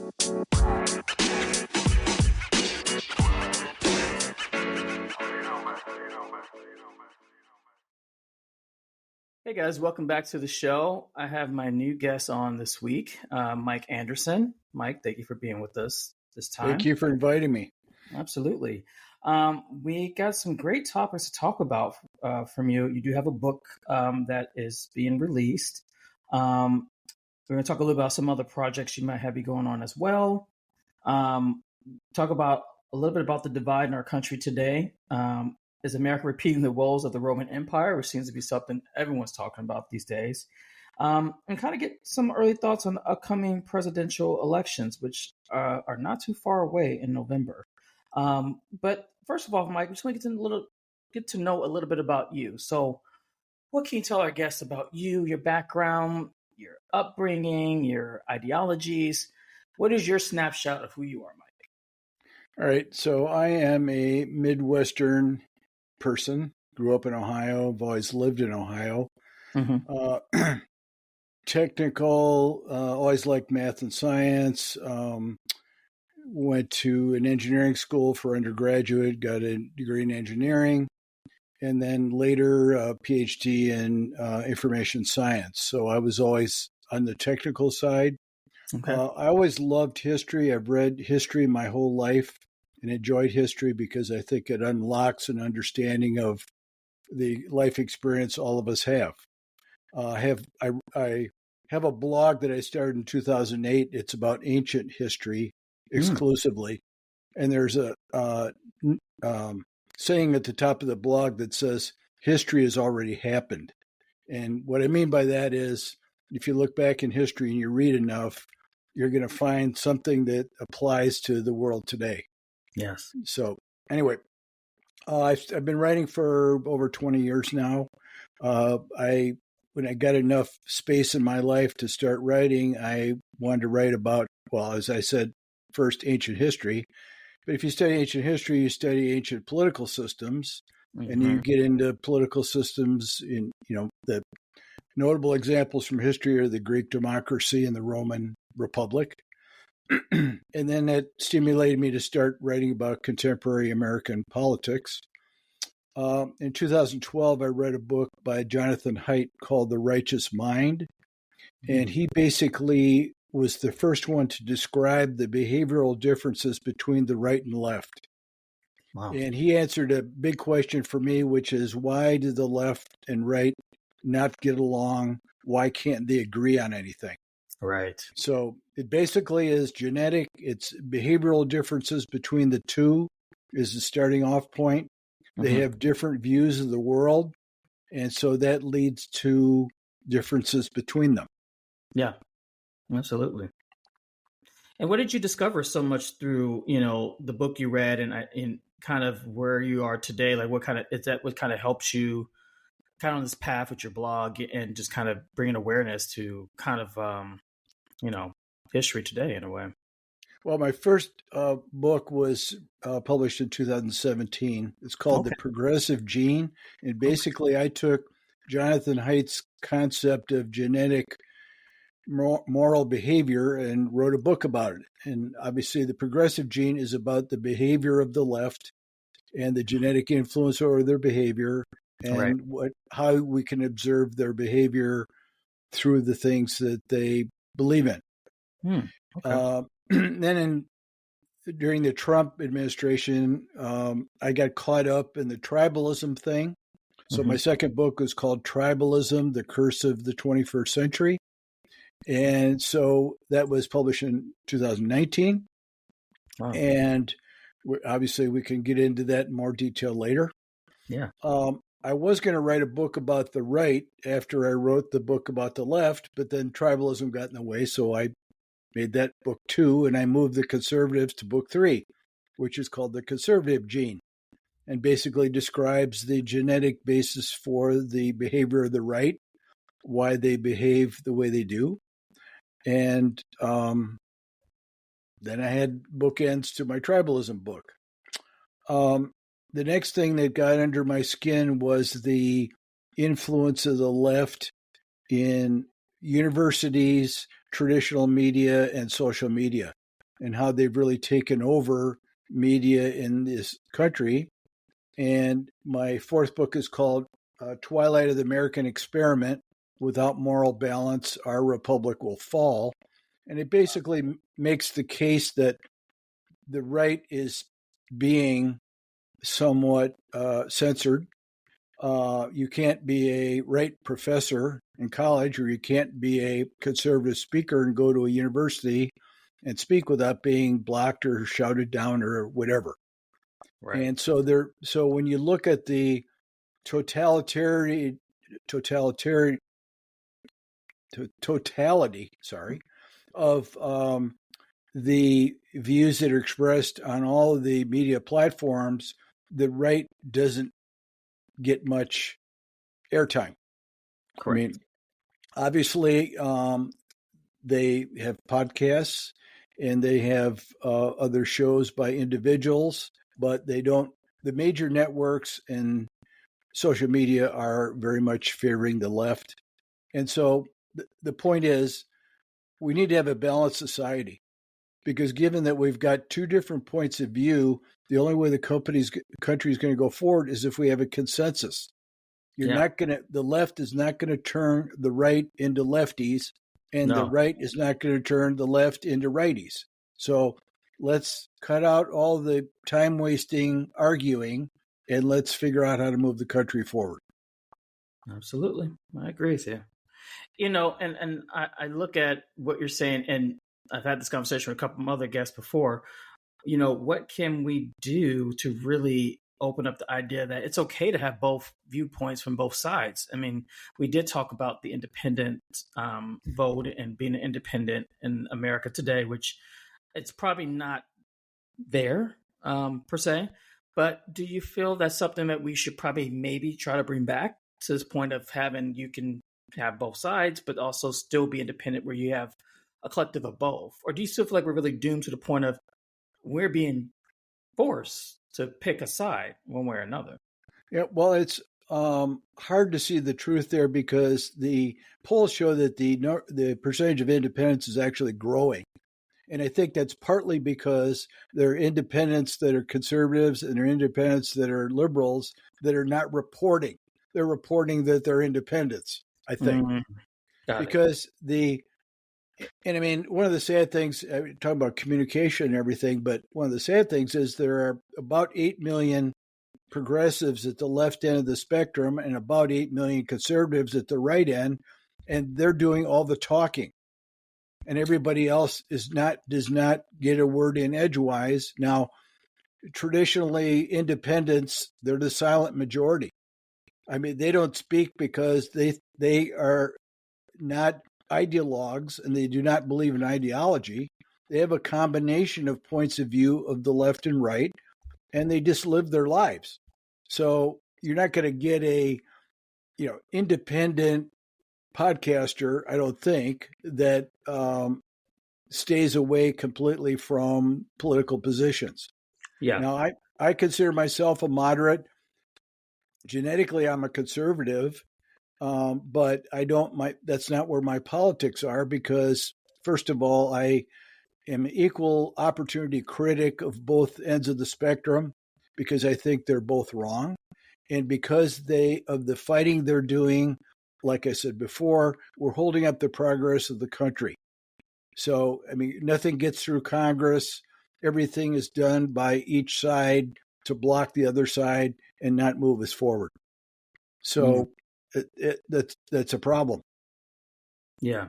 Hey guys, welcome back to the show. I have my new guest on this week, Mike Anderson. Mike, thank you for being with us this time. Thank you for inviting me. Absolutely. We got some great topics to talk about from you. You do have a book that is being released. We're going to talk a little about some other projects you might have going on as well. Talk about a little bit about the divide in our country today. Is America repeating the woes of the Roman Empire, which seems to be something everyone's talking about these days? And kind of get some early thoughts on the upcoming presidential elections, which are not too far away in November. But first of all, Mike, we just want to get to know a little bit about you. So what can you tell our guests about you, your background, your upbringing, your ideologies? What is your snapshot of who you are, Mike? All right. So I am a Midwestern person, grew up in Ohio, I've always lived in Ohio. Mm-hmm. Technical, always liked math and science. Went to an engineering school for undergraduate, got a degree in engineering, and then later a PhD in information science. So I was always on the technical side. Okay. I always loved history. I've read history my whole life and enjoyed history because I think it unlocks an understanding of the life experience all of us have. I have a blog that I started in 2008. It's about ancient history exclusively. And there's a saying at the top of the blog that says, history has already happened. And what I mean by that is, if you look back in history and you read enough, you're going to find something that applies to the world today. Yes. So anyway, I've been writing for over 20 years now. When I got enough space in my life to start writing, I wanted to write about, well, as I said, first ancient history. But if you study ancient history, you study ancient political systems, and you get into political systems in, the notable examples from history are the Greek democracy and the Roman Republic. And then that stimulated me to start writing about contemporary American politics. In 2012, I read a book by Jonathan Haidt called The Righteous Mind. And he basically was the first one to describe the behavioral differences between the right and left. Wow. And he answered a big question for me, which is, why do the left and right not get along? Why can't they agree on anything? Right. So it basically is genetic. It's behavioral differences between the two is the starting off point. They have different views of the world. And so that leads to differences between them. Yeah, absolutely. And what did you discover so much through, the book you read and kind of where you are today? Like what kind of helps you kind of on this path with your blog and just kind of bringing awareness to kind of, history today in a way? Well, my first book was published in 2017. It's called The Progressive Gene. And basically I took Jonathan Haidt's concept of genetic moral behavior and wrote a book about it. And obviously the progressive gene is about the behavior of the left and the genetic influence over their behavior and how we can observe their behavior through the things that they believe in. Then during the Trump administration, I got caught up in the tribalism thing. So my second book was called Tribalism, The Curse of the 21st Century. And so that was published in 2019. Wow. And obviously we can get into that in more detail later. Yeah. I was going to write a book about the right after I wrote the book about the left, but then tribalism got in the way. So I made that book 2, and I moved the conservatives to book 3, which is called The Conservative Gene, and basically describes the genetic basis for the behavior of the right, why they behave the way they do. And then I had bookends to my tribalism book. The next thing that got under my skin was the influence of the left in universities, traditional media, and social media. and how they've really taken over media in this country. And my fourth book is called Twilight of the American Experiment. Without moral balance, our republic will fall. And it basically makes the case that the right is being somewhat censored. You can't be a right professor in college, or you can't be a conservative speaker and go to a university and speak without being blocked or shouted down or whatever. Right. And so when you look at the totality of the views that are expressed on all of the media platforms, the right doesn't get much airtime. Correct. I mean, obviously, they have podcasts and they have other shows by individuals, but they don't. The major networks and social media are very much favoring the left. And so the point is, we need to have a balanced society, because given that we've got two different points of view, the only way the country is going to go forward is if we have a consensus. The left is not going to turn the right into lefties, and the right is not going to turn the left into righties. So let's cut out all the time wasting arguing, and let's figure out how to move the country forward. Absolutely. I agree with you. And I look at what you're saying, and I've had this conversation with a couple of other guests before. What can we do to really open up the idea that it's okay to have both viewpoints from both sides? I mean, we did talk about the independent vote and being an independent in America today, which it's probably not there per se. But do you feel that's something that we should probably maybe try to bring back to this point of you can have both sides, but also still be independent, where you have a collective of both? Or do you still feel like we're really doomed to the point of we're being forced to pick a side one way or another? Yeah, well, it's hard to see the truth there, because the polls show that the percentage of independents is actually growing. And I think that's partly because there are independents that are conservatives and there are independents that are liberals that are not reporting. They're reporting that they're independents, I think. Because and I mean, one of the sad things, talking about communication and everything, but one of the sad things is there are about 8 million progressives at the left end of the spectrum and about 8 million conservatives at the right end, and they're doing all the talking. And everybody else does not get a word in edgewise. Now, traditionally, independents, they're the silent majority. I mean, they don't speak because they are not ideologues and they do not believe in ideology. They have a combination of points of view of the left and right, and they just live their lives. So you're not going to get a independent podcaster, I don't think, that stays away completely from political positions. Yeah. Now, I consider myself a moderate. Genetically, I'm a conservative, but that's not where my politics are, because, first of all, I am an equal opportunity critic of both ends of the spectrum, because I think they're both wrong. And because of the fighting they're doing, like I said before, we're holding up the progress of the country. So, I mean, nothing gets through Congress. Everything is done by each side to block the other side and not move us forward. So that's a problem. Yeah,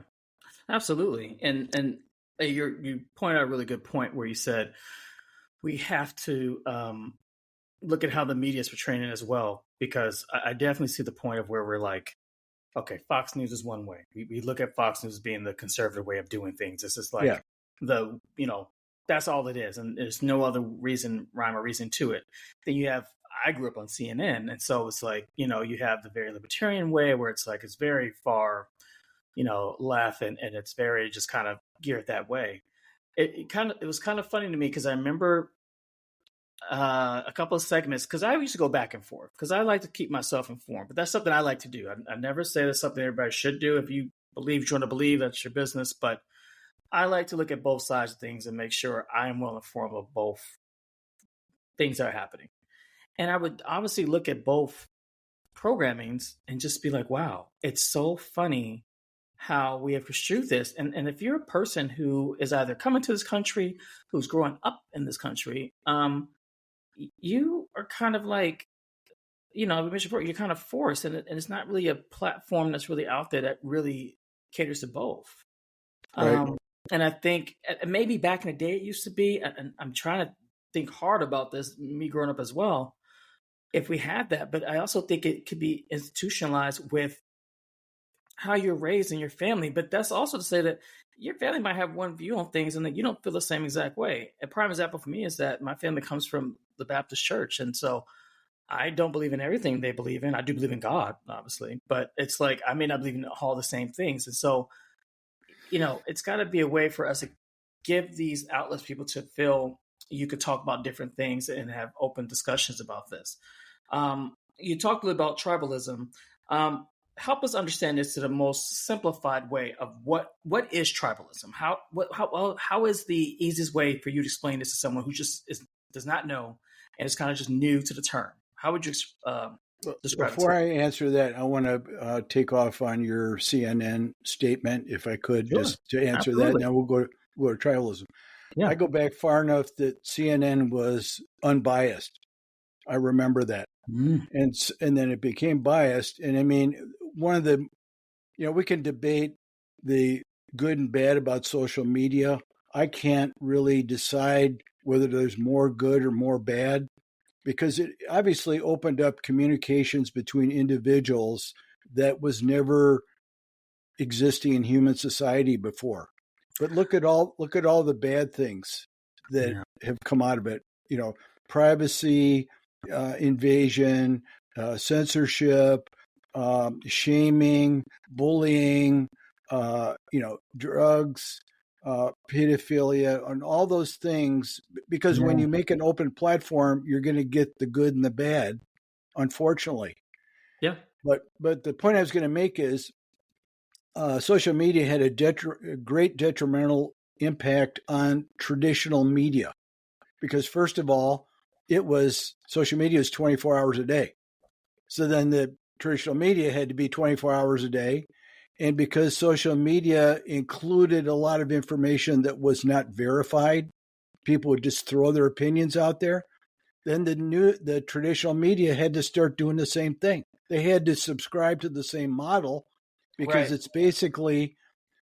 absolutely. And you pointed out a really good point where you said we have to look at how the media is portraying it as well, because I definitely see the point of where we're like, okay, Fox News is one way. We look at Fox News as being the conservative way of doing things. It's just like that's all it is. And there's no other rhyme or reason to it. Then I grew up on CNN. And so it's like, you have the very libertarian way where it's like, it's very far, left and it's very just kind of geared that way. It was kind of funny to me, because I remember a couple of segments, because I used to go back and forth because I like to keep myself informed, but that's something I like to do. I never say that's something everybody should do. If you want to believe, that's your business. But I like to look at both sides of things and make sure I am well informed of both things that are happening. And I would obviously look at both programmings and just be like, wow, it's so funny how we have construed this. And if you're a person who is either coming to this country, who's growing up in this country, you are kind of like, we mentioned before, you're kind of forced, and it's not really a platform that's really out there that really caters to both. Right. And I think maybe back in the day it used to be, and I'm trying to think hard about this, me growing up as well, if we had that. But I also think it could be institutionalized with how you're raised in your family. But that's also to say that your family might have one view on things and that you don't feel the same exact way. A prime example for me is that my family comes from the Baptist church. And so I don't believe in everything they believe in. I do believe in God, obviously, but it's like I may not believe in all the same things. And so, it's got to be a way for us to give these outlets people to feel you could talk about different things and have open discussions about this. You talked a little about tribalism. Help us understand this to the most simplified way of what is tribalism? How is the easiest way for you to explain this to someone who does not know and is kind of just new to the term? How would you describe Before it? I answer that, I want to take off on your CNN statement, if I could, Sure. just to answer Absolutely. that. Now we'll go to tribalism. Yeah. I go back far enough that CNN was unbiased. I remember that. And then it became biased. And I mean, one of the, we can debate the good and bad about social media. I can't really decide whether there's more good or more bad, because it obviously opened up communications between individuals that was never existing in human society before. But look at all the bad things that have come out of it. Privacy, invasion, censorship, shaming, bullying, drugs, pedophilia, and all those things. Because when you make an open platform, you're going to get the good and the bad, unfortunately. Yeah. But the point I was going to make is social media had a great detrimental impact on traditional media, because first of all, social media is 24 hours a day. So then the traditional media had to be 24 hours a day. And because social media included a lot of information that was not verified, people would just throw their opinions out there. Then the traditional media had to start doing the same thing. They had to subscribe to the same model, because it's basically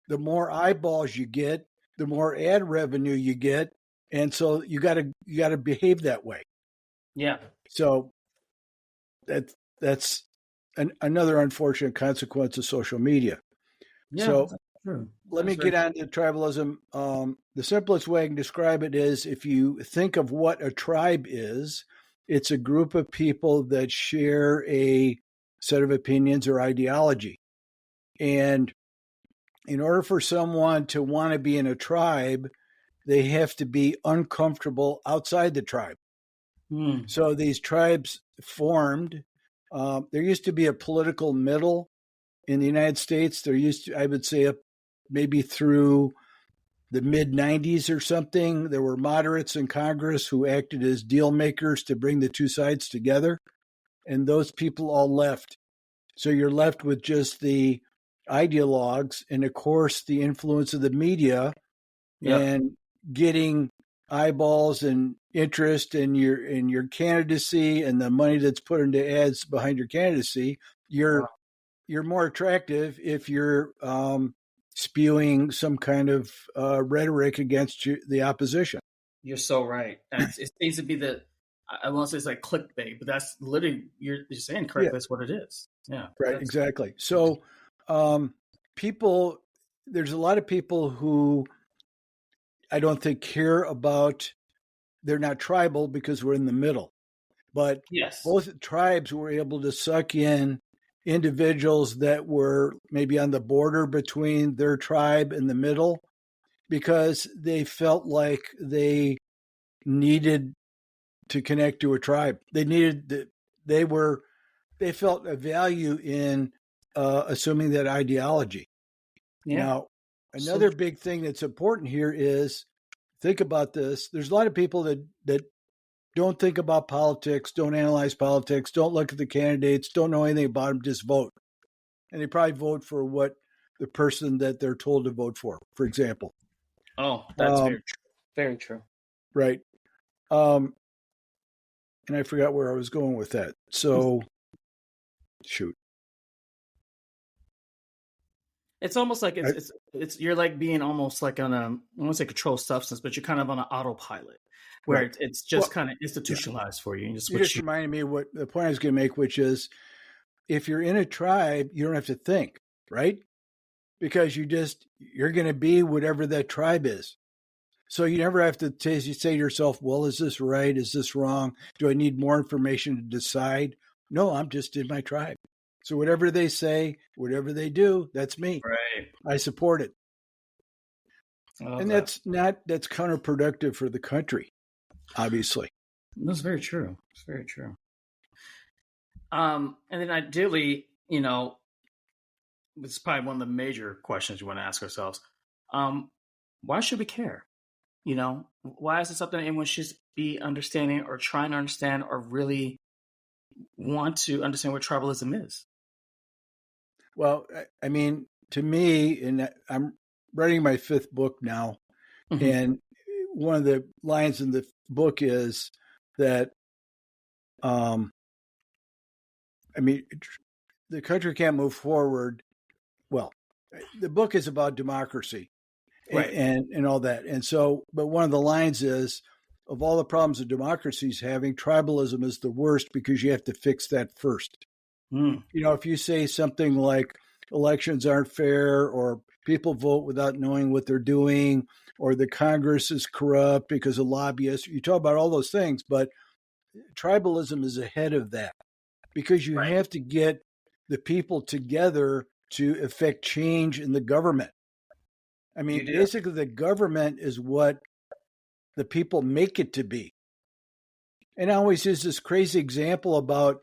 the more eyeballs you get, the more ad revenue you get. And so you got to behave that way. Yeah. So that's another unfortunate consequence of social media. Yeah, so true. Let me get on to tribalism. The simplest way I can describe it is, if you think of what a tribe is, it's a group of people that share a set of opinions or ideology. And in order for someone to want to be in a tribe, they have to be uncomfortable outside the tribe. So these tribes formed. There used to be a political middle in the United States. There used to, I would say, maybe through the mid 90s or something, there were moderates in Congress who acted as deal makers to bring the two sides together. And those people all left. So you're left with just the ideologues, and of course the influence of the media and getting eyeballs and interest in your candidacy, and the money that's put into ads behind your candidacy. You're more attractive if you're spewing some kind of rhetoric against the opposition. You're so right. It seems to be I won't say it's like clickbait, but that's literally, you're saying correctly. That's what it is. Yeah. Right. Exactly. So there's a lot of people who I don't think care about, they're not tribal because we're in the middle. But both tribes were able to suck in individuals that were maybe on the border between their tribe and the middle, because they felt like they needed to connect to a tribe. They felt a value in assuming that ideology. Now, another big thing that's important here is, think about this. There's a lot of people that don't think about politics, don't analyze politics, don't look at the candidates, don't know anything about them, just vote. And they probably vote for what the person that they're told to vote for example. Oh, that's very true. Very true. Right. And I forgot where I was going with that. So, shoot. It's almost like it's you're like being almost like on a, I won't say controlled substance, but you're kind of on an autopilot where it's just kind of institutionalized for you. And you just reminded me what the point I was going to make, which is if you're in a tribe, you don't have to think, right? Because you're going to be whatever that tribe is. So you never have to say to yourself, well, is this right? Is this wrong? Do I need more information to decide? No, I'm just in my tribe. So whatever they say, whatever they do, that's me. Right. I support it. And that's counterproductive for the country, obviously. That's very true. It's very true. And then ideally, it's probably one of the major questions we want to ask ourselves. Why should we care? Why is it something anyone should be understanding or trying to understand or really want to understand what tribalism is? Well, I mean, to me, and I'm writing my 5th book now, and one of the lines in the book is that, the country can't move forward. Well, the book is about democracy, right, and all that. And so, but one of the lines is, of all the problems that democracy is having, tribalism is the worst because you have to fix that first. If you say something like elections aren't fair, or people vote without knowing what they're doing, or the Congress is corrupt because of lobbyists, you talk about all those things, but tribalism is ahead of that because you have to get the people together to effect change in the government. I mean, basically the government is what the people make it to be. And I always use this crazy example about,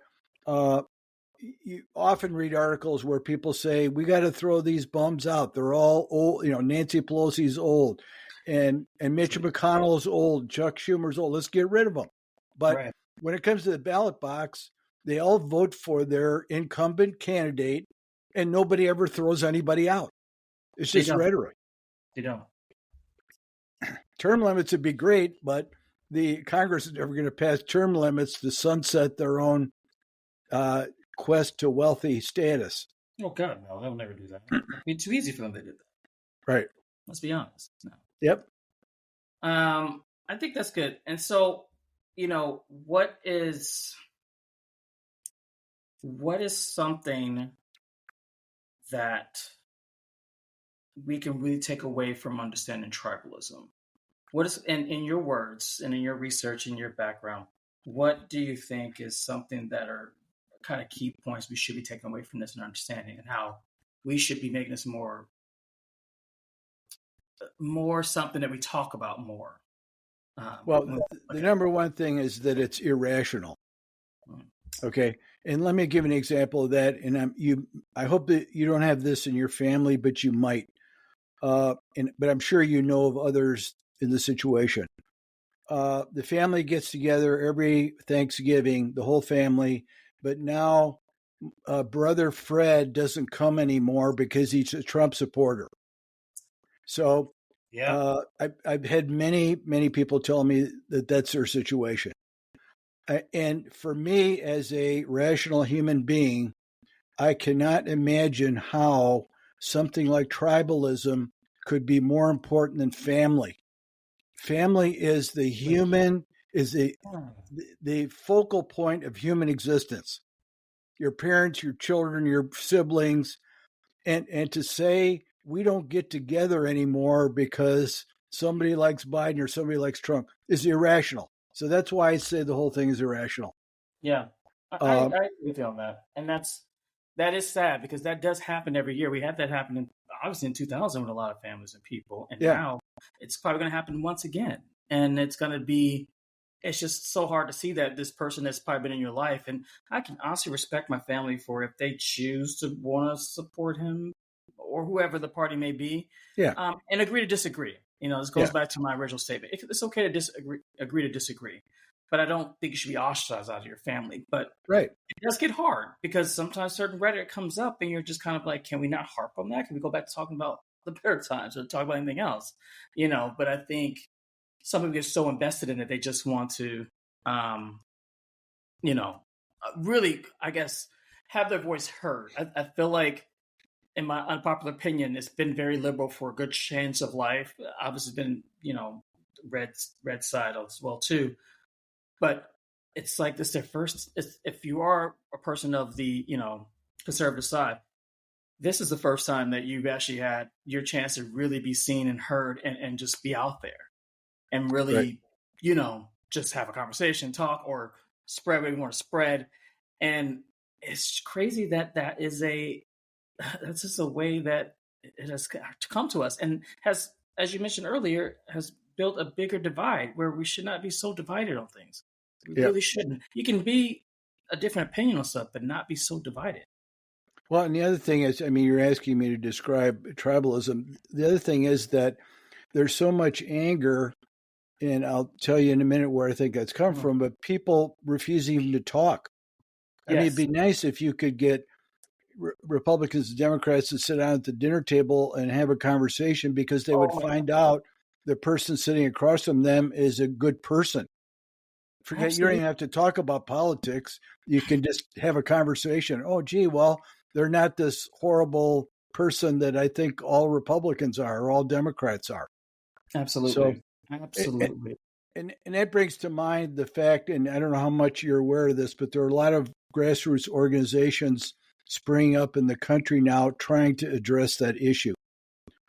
you often read articles where people say, we got to throw these bums out. They're all old. Nancy Pelosi's old, and Mitch McConnell's old, Chuck Schumer's old. Let's get rid of them. But when it comes to the ballot box, they all vote for their incumbent candidate, and nobody ever throws anybody out. It's just rhetoric. They don't. Term limits would be great, but the Congress is never going to pass term limits to sunset their own quest to wealthy status. Oh God, no, they'll never do that. It'd be too easy for them to do that. Right. Let's be honest. No. Yep. I think that's good. And so, what is something that we can really take away from understanding tribalism? What is, in your words and in your research and your background, what do you think is something that are kind of key points we should be taking away from this and understanding, and how we should be making this more something that we talk about more? The number one thing is that it's irrational. Okay. And let me give an example of that. And I hope that you don't have this in your family, but you might. But I'm sure you know of others in the situation. The family gets together every Thanksgiving, the whole family, but now brother Fred doesn't come anymore because he's a Trump supporter. So I've had many, many people tell me that that's their situation. And for me, as a rational human being, I cannot imagine how something like tribalism could be more important than family. Family is the focal point of human existence. Your parents, your children, your siblings, and to say we don't get together anymore because somebody likes Biden or somebody likes Trump is irrational. So that's why I say the whole thing is irrational. Yeah, I agree with you on that. And that is sad because that does happen every year. We had that happen obviously in 2000 with a lot of families and people. And now it's probably going to happen once again. And it's just so hard to see that this person that's probably been in your life. And I can honestly respect my family for if they choose to want to support him or whoever the party may be, Yeah. and agree to disagree. This goes back to my original statement. It's okay to agree to disagree, but I don't think you should be ostracized out of your family. But right. It does get hard because sometimes certain rhetoric comes up and you're just kind of like, can we not harp on that? Can we go back to talking about the better times or talk about anything else? But I think some people get so invested in it, they just want to, really, I guess, have their voice heard. I feel like, in my unpopular opinion, it's been very liberal for a good chance of life. Obviously, been red side as well too, but it's like this. Their first, if you are a person of the conservative side, this is the first time that you've actually had your chance to really be seen and heard and just be out there and really, just have a conversation, talk, or spread what you want to spread. And it's crazy that that's just a way that it has come to us and has, as you mentioned earlier, has built a bigger divide where we should not be so divided on things. We really shouldn't. You can be a different opinion on stuff, but not be so divided. Well, and the other thing is, you're asking me to describe tribalism. The other thing is that there's so much anger, and I'll tell you in a minute where I think that's come from, but people refuse even to talk. I mean, it'd be nice if you could get Republicans and Democrats to sit down at the dinner table and have a conversation, because they would find out the person sitting across from them is a good person. Forget, absolutely. You don't even have to talk about politics. You can just have a conversation. Oh, gee, well, they're not this horrible person that I think all Republicans are or all Democrats are. Absolutely. So, absolutely. And that brings to mind the fact, and I don't know how much you're aware of this, but there are a lot of grassroots organizations springing up in the country now trying to address that issue.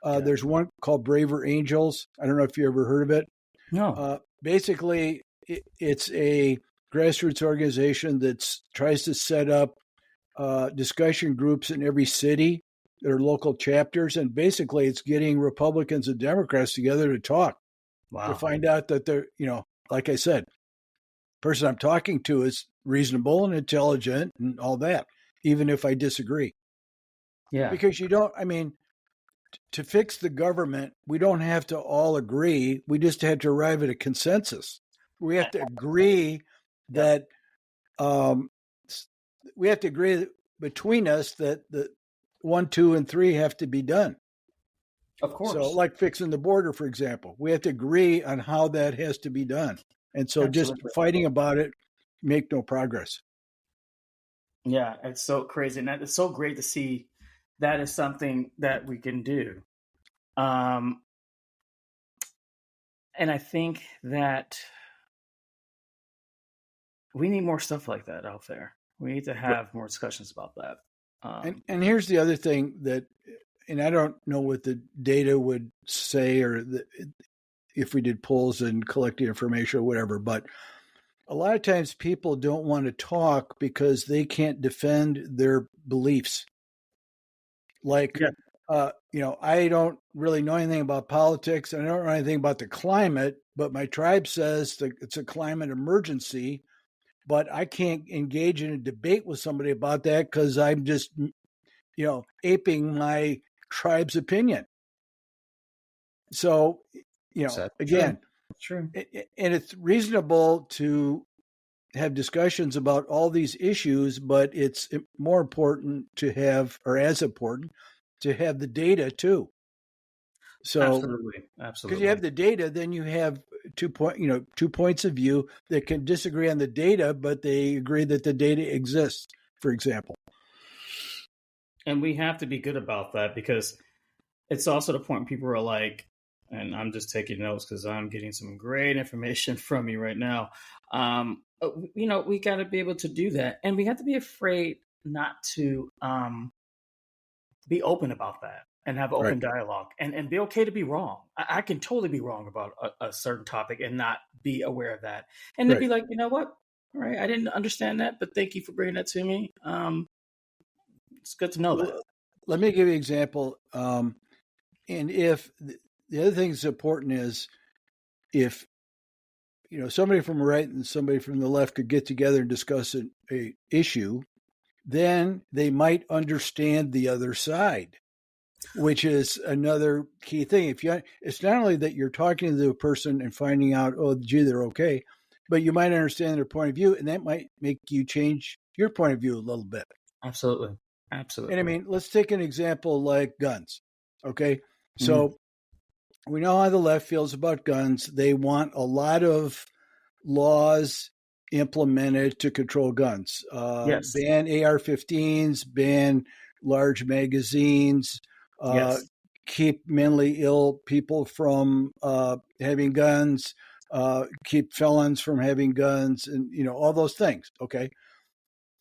There's one called Braver Angels. I don't know if you ever heard of it. No. Basically, it's a grassroots organization that tries to set up discussion groups in every city, their local chapters, and basically it's getting Republicans and Democrats together to talk. Wow. To find out that they're, like I said, the person I'm talking to is reasonable and intelligent and all that, even if I disagree. Yeah. Because to fix the government, we don't have to all agree. We just have to arrive at a consensus. We have to agree that we have to agree between us that the 1, 2, and 3 have to be done. Of course. So like fixing the border, for example, we have to agree on how that has to be done. And so just fighting about it, make no progress. Yeah, it's so crazy. And it's so great to see that is something that we can do. And I think that we need more stuff like that out there. We need to have more discussions about that. And here's the other thing that, and I don't know what the data would say or if we did polls and collected information or whatever, but a lot of times people don't want to talk because they can't defend their beliefs. Like, I don't really know anything about politics. I don't know anything about the climate, but my tribe says that it's a climate emergency, but I can't engage in a debate with somebody about that because I'm just, aping my tribe's opinion. So, again, true. And it's reasonable to have discussions about all these issues, but it's more important to have, or as important, to have the data too. So, absolutely, because you have the data, then you have 2 points of view that can disagree on the data, but they agree that the data exists, for example. And we have to be good about that, because it's also the point people are like, and I'm just taking notes because I'm getting some great information from you right now. We got to be able to do that. And we have to be afraid not to be open about that and have open dialogue and be okay to be wrong. I can totally be wrong about a certain topic and not be aware of that. And to be like, you know what? All right, I didn't understand that, but thank you for bringing that to me. It's good to know that. Let me give you an example. And if the other thing that's important is if, somebody from the right and somebody from the left could get together and discuss a issue, then they might understand the other side. which is another key thing. It's not only that you're talking to the person and finding out, oh, gee, they're okay, but you might understand their point of view, and that might make you change your point of view a little bit. Absolutely. And Absolutely. I mean, let's take an example like guns. Okay. So we know how the left feels about guns. They want a lot of laws implemented to control guns. Yes. Ban AR-15s, ban large magazines, Yes. keep mentally ill people from having guns, keep felons from having guns, and all those things. Okay.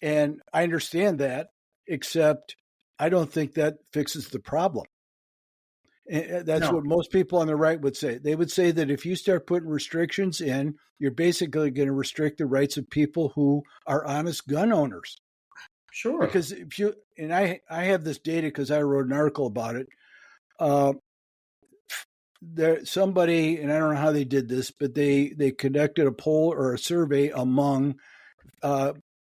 And I understand that, except I don't think that fixes the problem. And that's No. what most people on the right would say. They would say that if you start putting restrictions in, you're basically going to restrict the rights of people who are honest gun owners. Sure. Because I have this data because I wrote an article about it. Somebody, and I don't know how they did this, but they conducted a poll or a survey among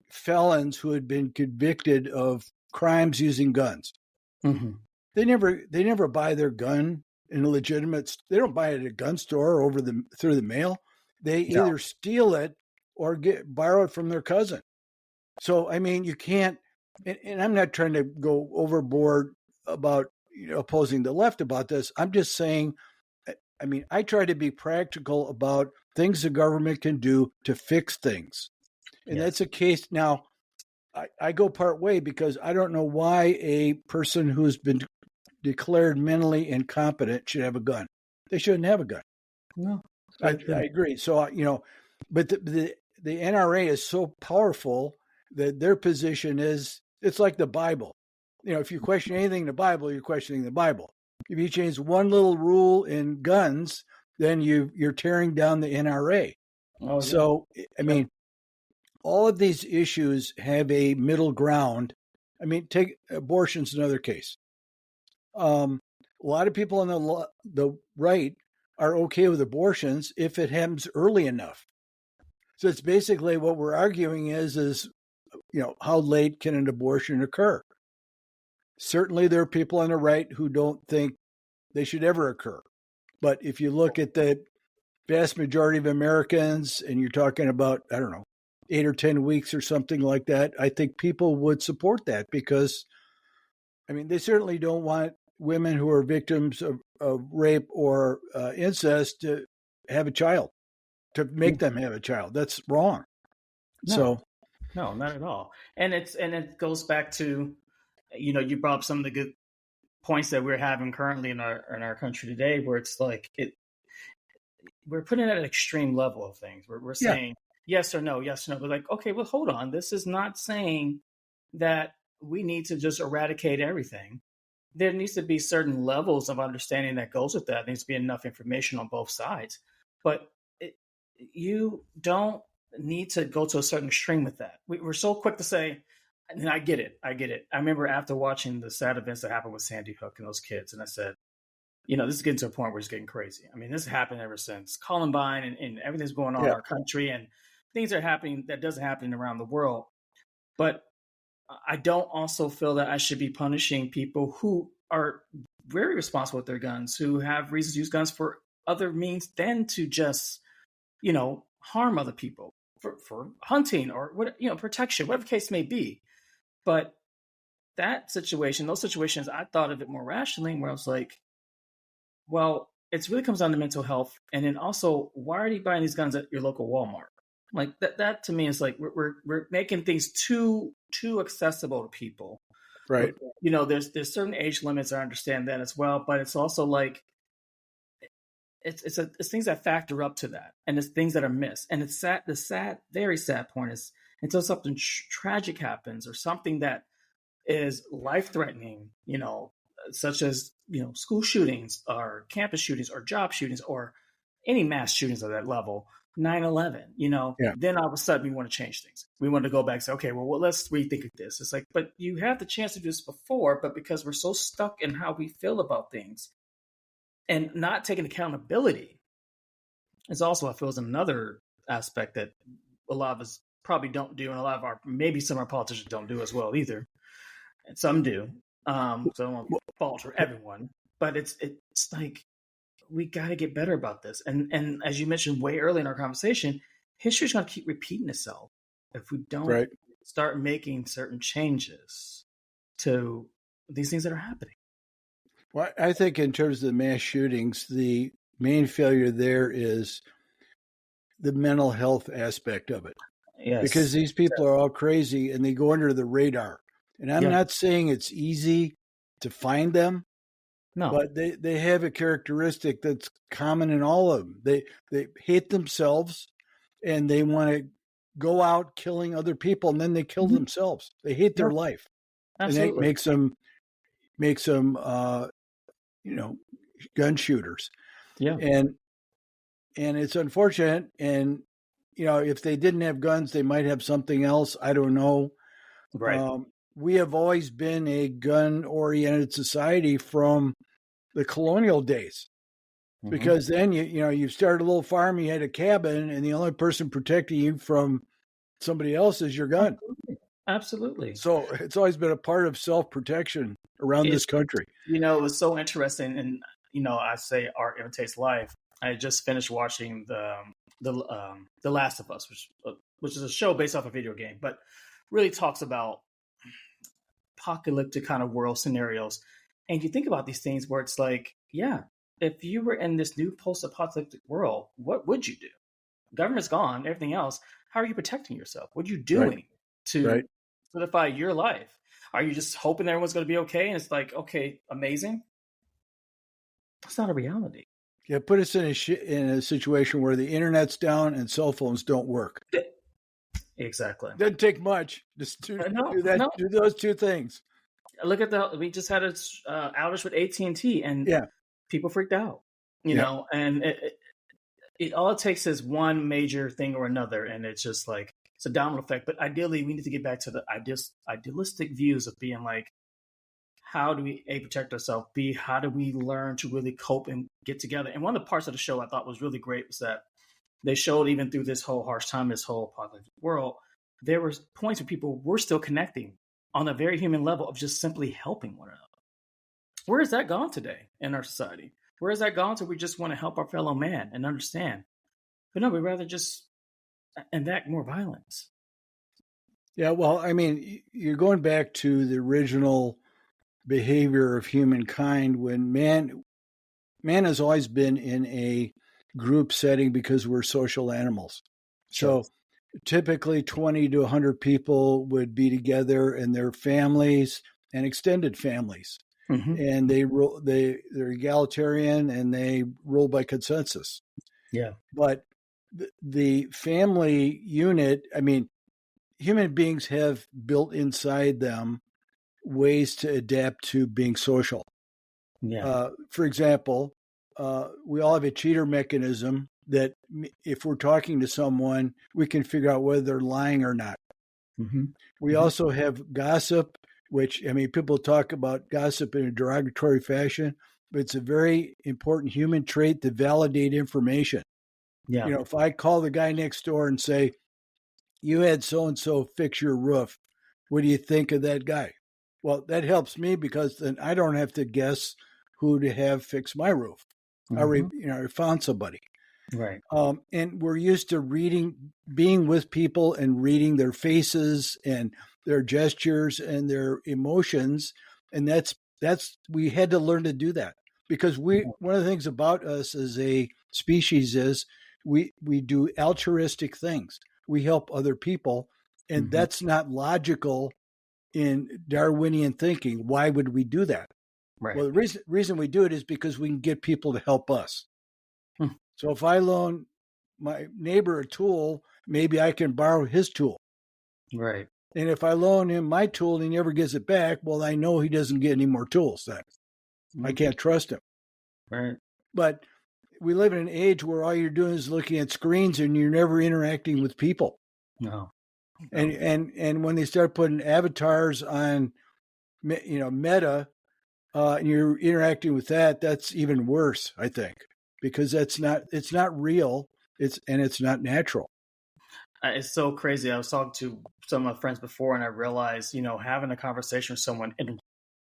felons who had been convicted of crimes using guns. Mm-hmm. They never buy their gun in a legitimate. They don't buy it at a gun store or through the mail. They either steal it or borrow it from their cousin. So I mean, you can't. And I'm not trying to go overboard about opposing the left about this. I'm just saying. I mean, I try to be practical about things the government can do to fix things, and that's a case now. I go part way because I don't know why a person who's been declared mentally incompetent should have a gun. They shouldn't have a gun. No, I agree. So, but the NRA is so powerful that their position is, it's like the Bible. If you question anything in the Bible, you're questioning the Bible. If you change one little rule in guns, then you're tearing down the NRA. Oh, yeah. So, I mean, all of these issues have a middle ground. I mean, take abortion's another case. A lot of people on the right are okay with abortions if it happens early enough. So it's basically what we're arguing is how late can an abortion occur? Certainly there are people on the right who don't think they should ever occur. But if you look at the vast majority of Americans and you're talking about, I don't know, 8 or 10 weeks or something like that, I think people would support that because, I mean, they certainly don't want women who are victims of rape or incest to have a child, to make them have a child. That's wrong. No, not at all. And it goes back to, you brought up some of the good points that we're having currently in our country today, where it's like we're putting it at an extreme level of things. We're saying yes or no, yes or no. But like, okay, well, hold on. This is not saying that we need to just eradicate everything. There needs to be certain levels of understanding that goes with that. There needs to be enough information on both sides. But you don't need to go to a certain extreme with that. We're so quick to say, and I get it. I remember after watching the sad events that happened with Sandy Hook and those kids, and I said, this is getting to a point where it's getting crazy. I mean, this has happened ever since Columbine and everything's going on in our country and things are happening that doesn't happen around the world. But I don't also feel that I should be punishing people who are very responsible with their guns, who have reasons to use guns for other means than to just, harm other people for hunting or what, protection, whatever the case may be. But those situations, I thought of it more rationally, where I was like, well, it really comes down to mental health. And then also, why are you buying these guns at your local Walmart? Like that to me is like, we're making things too accessible to people. Right. There's certain age limits. I understand that as well, but it's also like, it's things that factor up to that, and it's things that are missed. And it's sad. The sad, very sad point is until something tragic happens or something that is life threatening, such as school shootings or campus shootings or job shootings or any mass shootings of that level, 9/11. Then all of a sudden we want to change things. We want to go back and say, okay, well, let's rethink this. It's like, but you had the chance to do this before, but because we're so stuck in how we feel about things and not taking accountability is also, I feel, is another aspect that a lot of us probably don't do. And maybe some of our politicians don't do as well either. And some do. So I don't want to falter everyone, but it's like we got to get better about this. And as you mentioned way early in our conversation, history's going to keep repeating itself if we don't Right. start making certain changes to these things that are happening. Well, I think in terms of the mass shootings, the main failure there is the mental health aspect of it. Yes. Because these people are all crazy and they go under the radar. And I'm not saying it's easy to find them. No. But they have a characteristic that's common in all of them. They hate themselves and they want to go out killing other people, and then they kill themselves. They hate their life. Absolutely. And that makes them gun shooters. Yeah. And it's unfortunate. And if they didn't have guns, they might have something else. I don't know. Right. We have always been a gun-oriented society from the colonial days, because then you started a little farm, you had a cabin, and the only person protecting you from somebody else is your gun. Absolutely. So it's always been a part of self-protection around this country. It was so interesting, and I say art imitates life. I just finished watching the Last of Us, which is a show based off a video game, but really talks about apocalyptic kind of world scenarios. And you think about these things where it's like, if you were in this new post-apocalyptic world, what would you do? Government's gone, everything else. How are you protecting yourself? What are you doing to solidify your life? Are you just hoping everyone's going to be okay? And it's like, okay, amazing. That's not a reality. Yeah, put us in a situation where the internet's down and cell phones don't work. Exactly. Doesn't take much. Just do those two things. Look at we just had a outage with AT&T, and people freaked out. You know, and it all it takes is one major thing or another, and it's just like it's a domino effect. But ideally, we need to get back to the idealistic views of being like, how do we protect ourselves? B, how do we learn to really cope and get together? And one of the parts of the show I thought was really great was that they showed, even through this whole harsh time, this whole apocalyptic world, there were points where people were still connecting on a very human level of just simply helping one another. Where has that gone today in our society? Where has that gone to we just want to help our fellow man and understand? But no, we'd rather just enact more violence. Yeah, well, I mean, you're going back to the original behavior of humankind when man has always been in a group setting because we're social animals. So typically 20 to 100 people would be together and their families and extended families. And they're egalitarian and they rule by consensus. Yeah. But the family unit, I mean, human beings have built inside them ways to adapt to being social. Yeah. For example, we all have a cheater mechanism that if we're talking to someone, we can figure out whether they're lying or not. We also have gossip, which, I mean, people talk about gossip in a derogatory fashion, but it's a very important human trait to validate information. Yeah. If I call the guy next door and say, you had so-and-so fix your roof, what do you think of that guy? Well, that helps me because then I don't have to guess who to have fix my roof. I already, I found somebody. Right. And we're used to being with people and reading their faces and their gestures and their emotions. And we had to learn to do that because one of the things about us as a species is we do altruistic things. We help other people. And that's not logical in Darwinian thinking. Why would we do that? Right. Well, the reason we do it is because we can get people to help us. So if I loan my neighbor a tool, maybe I can borrow his tool. Right. And if I loan him my tool and he never gets it back, well, I know he doesn't get any more tools then. I can't trust him. Right. But we live in an age where all you're doing is looking at screens and you're never interacting with people. No. And when they start putting avatars on, Meta, and you're interacting with that, that's even worse, I think, because it's not real. It's not natural. It's so crazy. I was talking to some of my friends before, and I realized, having a conversation with someone in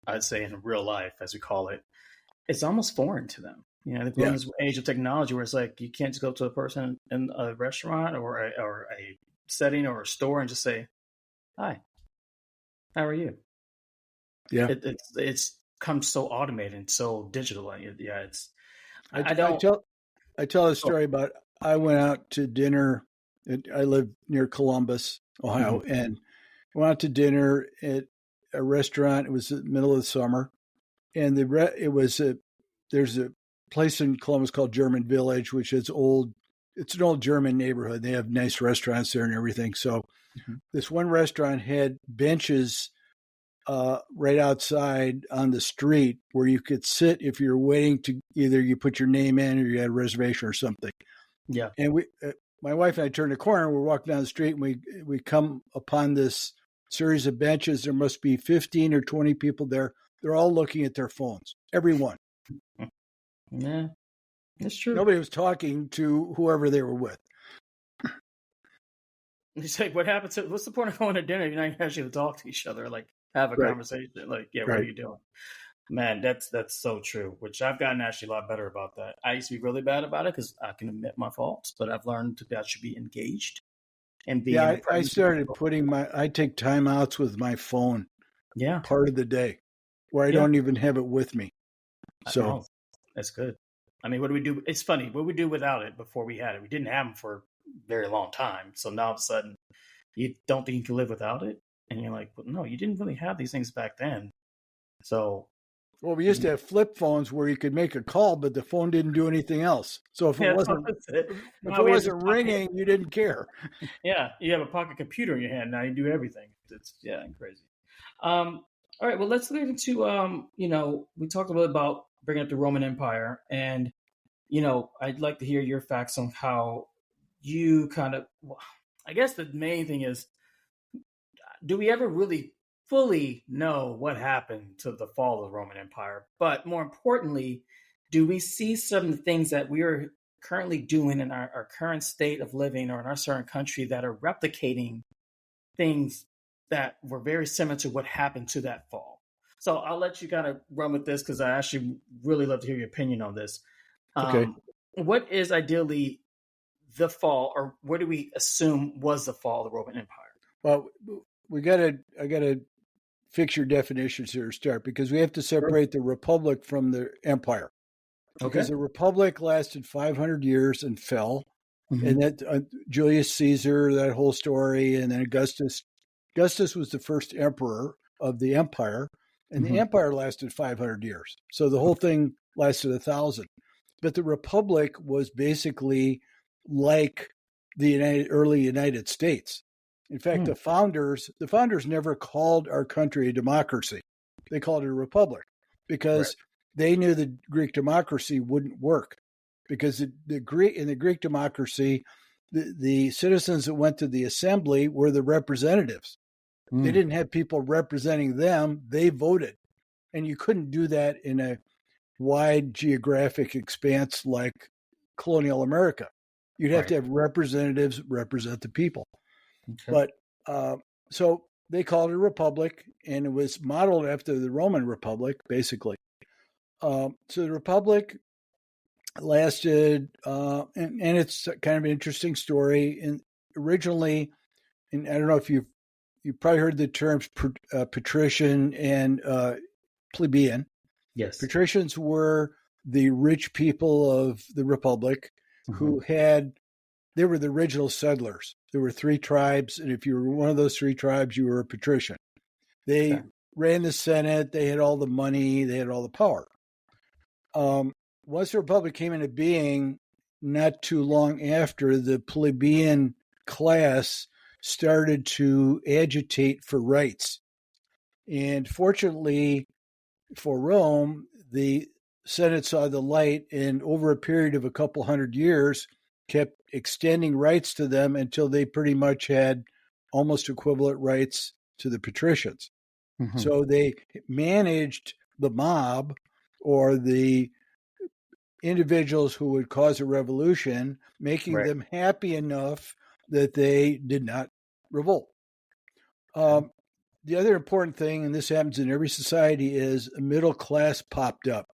I'd say in real life, as we call it, it's almost foreign to them. They've grown Yeah. in this age of technology where it's like you can't just go to a person in a restaurant or a setting or a store and just say, "Hi, how are you?" Yeah. It's come so automated and so digital. Yeah, it's I I don't. tell a Oh, story about I went out to dinner. I live near Columbus, Ohio, mhm, and went out to dinner at a restaurant. It was the middle of the summer, and there's a place in Columbus called German Village, which is old. It's an old German neighborhood. They have nice restaurants there and everything. So mhm. this one restaurant had benches right outside on the street where you could sit if you're waiting to either you put your name in or you had a reservation or something. Yeah. And my wife and I turned a corner. We're walking down the street, and we come upon this series of benches. There must be 15 or 20 people there. They're all looking at their phones. Everyone. Yeah, it's true. Nobody was talking to whoever they were with. It's like, what happened to? What's the point of going to dinner if you're not actually talk to each other, like have a Right. conversation? Like, yeah, what are Right. you doing? Man, that's so true. Which I've gotten actually a lot better about that. I used to be really bad about it because I can admit my faults, but I've learned that I should be engaged and be in Yeah, the I presence of started people. I take timeouts with my phone Yeah, part of the day where I yeah. don't even have it with me. So, No, that's good. I mean, what do we do? It's funny. What we do without it before we had it? We didn't have them for a very long time. So now all of a sudden, you don't think you can live without it, and you're like, well, no, you didn't really have these things back then. So well, we used to have flip phones where you could make a call, but the phone didn't do anything else. So yeah, that's it. if Now it we have this wasn't pocket. ringing, you didn't care. Yeah, you have a pocket computer in your hand now. You do everything. It's crazy. Um, all right, well, let's get into we talked a little about bringing up the Roman Empire, and I'd like to hear your facts on how you kind of. Well, I guess the main thing is, do we ever really fully know what happened to the fall of the Roman Empire? But more importantly, do we see some of the things that we are currently doing in our current state of living or in our certain country that are replicating things that were very similar to what happened to that fall? So I'll let you kind of run with this because I actually really love to hear your opinion on this. Okay. What is ideally the fall, or what do we assume was the fall of the Roman Empire? Well, I gotta fix your definitions here to start because we have to Sure. separate the republic from the empire because Okay. the republic lasted 500 years and fell, and Hmm. that Julius Caesar, that whole story, and then Augustus was the first emperor of the empire, and the Hmm. empire lasted 500 years. So the whole thing lasted 1,000. But the republic was basically like the early United States. In fact, Hmm. the founders never called our country a democracy. They called it a republic Right. because they knew the Greek democracy wouldn't work. Because in the Greek democracy, the citizens that went to the assembly were the representatives. They Hmm. didn't have people representing them, they voted. And you couldn't do that in a wide geographic expanse like colonial America. You'd have Right. to have representatives represent the people. Okay. But so they called it a republic, and it was modeled after the Roman Republic, basically. So the republic lasted, and it's kind of an interesting story. And originally, and I don't know if you probably heard the terms patrician and plebeian. Yes. Patricians were the rich people of the republic Hmm. who they were the original settlers. There were three tribes, and if you were one of those three tribes, you were a patrician. They Okay. ran the Senate, they had all the money, they had all the power. Um, Once the republic came into being, not too long after, the plebeian class started to agitate for rights. And fortunately for Rome, the Senate saw the light and over a period of a couple hundred years kept extending rights to them until they pretty much had almost equivalent rights to the patricians. Hmm. So they managed the mob or the individuals who would cause a revolution, making Right. them happy enough that they did not revolt. Okay. Um, the other important thing, and this happens in every society, is a middle class popped up.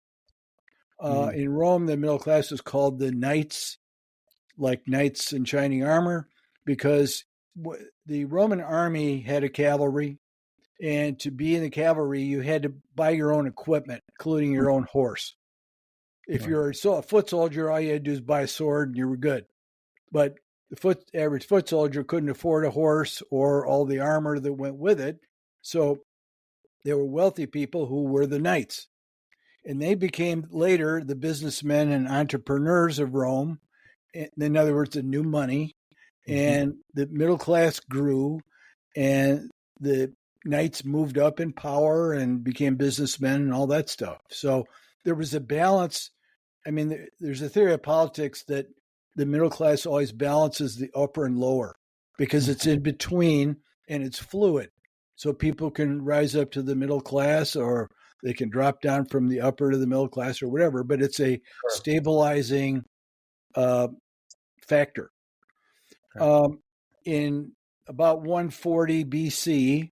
In Rome, the middle class was called the knights, like knights in shining armor, because the Roman army had a cavalry, and to be in the cavalry, you had to buy your own equipment, including your own horse. If you're a foot soldier, all you had to do is buy a sword and you were good. But the average foot soldier couldn't afford a horse or all the armor that went with it. So there were wealthy people who were the knights. And they became later the businessmen and entrepreneurs of Rome. In other words, the new money. And the middle class grew, and the knights moved up in power and became businessmen and all that stuff. So there was a balance. I mean, there's a theory of politics that the middle class always balances the upper and lower because it's in between and it's fluid. So people can rise up to the middle class, or they can drop down from the upper to the middle class, or whatever, but it's a stabilizing factor. In about 140 BC,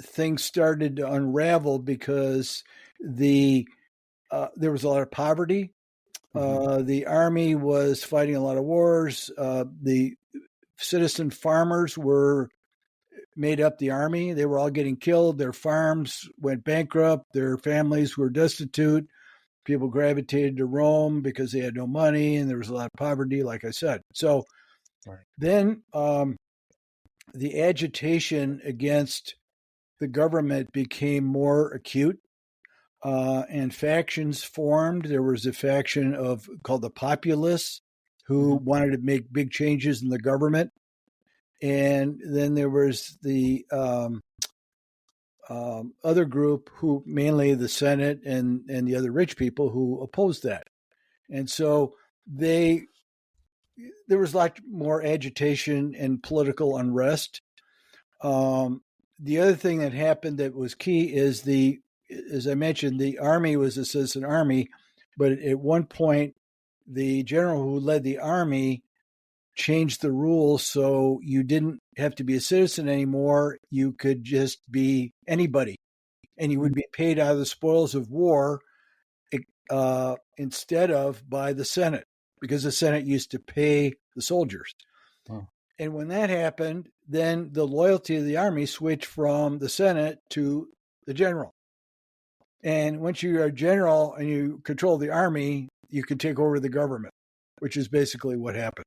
things started to unravel because there was a lot of poverty. The army was fighting a lot of wars. The citizen farmers made up the army. They were all getting killed. Their farms went bankrupt. Their families were destitute. People gravitated to Rome because they had no money, and there was a lot of poverty, like I said. So then the agitation against the government became more acute, and factions formed. There was a faction called the populists who wanted to make big changes in the government. And then there was the other group, who mainly the Senate and the other rich people, who opposed that. And so there was a lot more agitation and political unrest. The other thing that happened that was key is as I mentioned, the army was a citizen army, but at one point, the general who led the army changed the rules so you didn't have to be a citizen anymore. You could just be anybody, and you would be paid out of the spoils of war instead of by the Senate, because the Senate used to pay the soldiers. Wow. And when that happened, then the loyalty of the army switched from the Senate to the general. And once you're a general and you control the army, you can take over the government, which is basically what happened.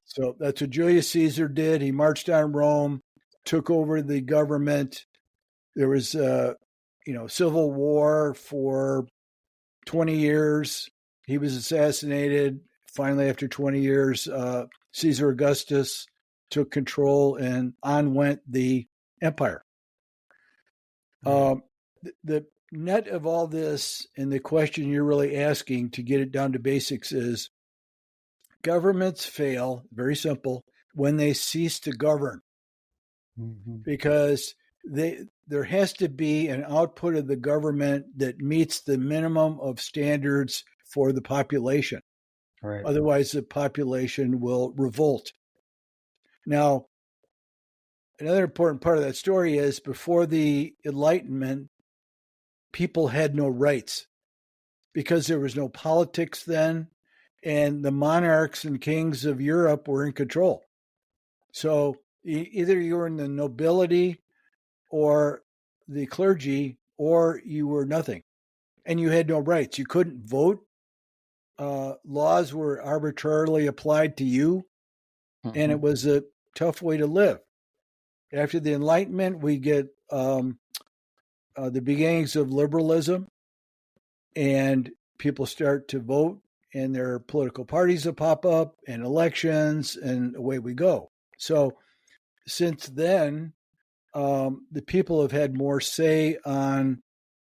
So that's what Julius Caesar did. He marched on Rome, took over the government. There was civil war for 20 years. He was assassinated. Finally, after 20 years, Caesar Augustus took control, and on went the empire. The net of all this, and the question you're really asking, to get it down to basics, is governments fail, very simple, when they cease to govern. Because there has to be an output of the government that meets the minimum of standards for the population. Right. Otherwise, the population will revolt. Now, another important part of that story is, before the Enlightenment, people had no rights because there was no politics then, and the monarchs and kings of Europe were in control. So either you were in the nobility or the clergy, or you were nothing, and you had no rights. You couldn't vote. Laws were arbitrarily applied to you, and it was a tough way to live. After the Enlightenment, we get the beginnings of liberalism, and people start to vote, and there are political parties that pop up, and elections, and away we go. So since then, the people have had more say on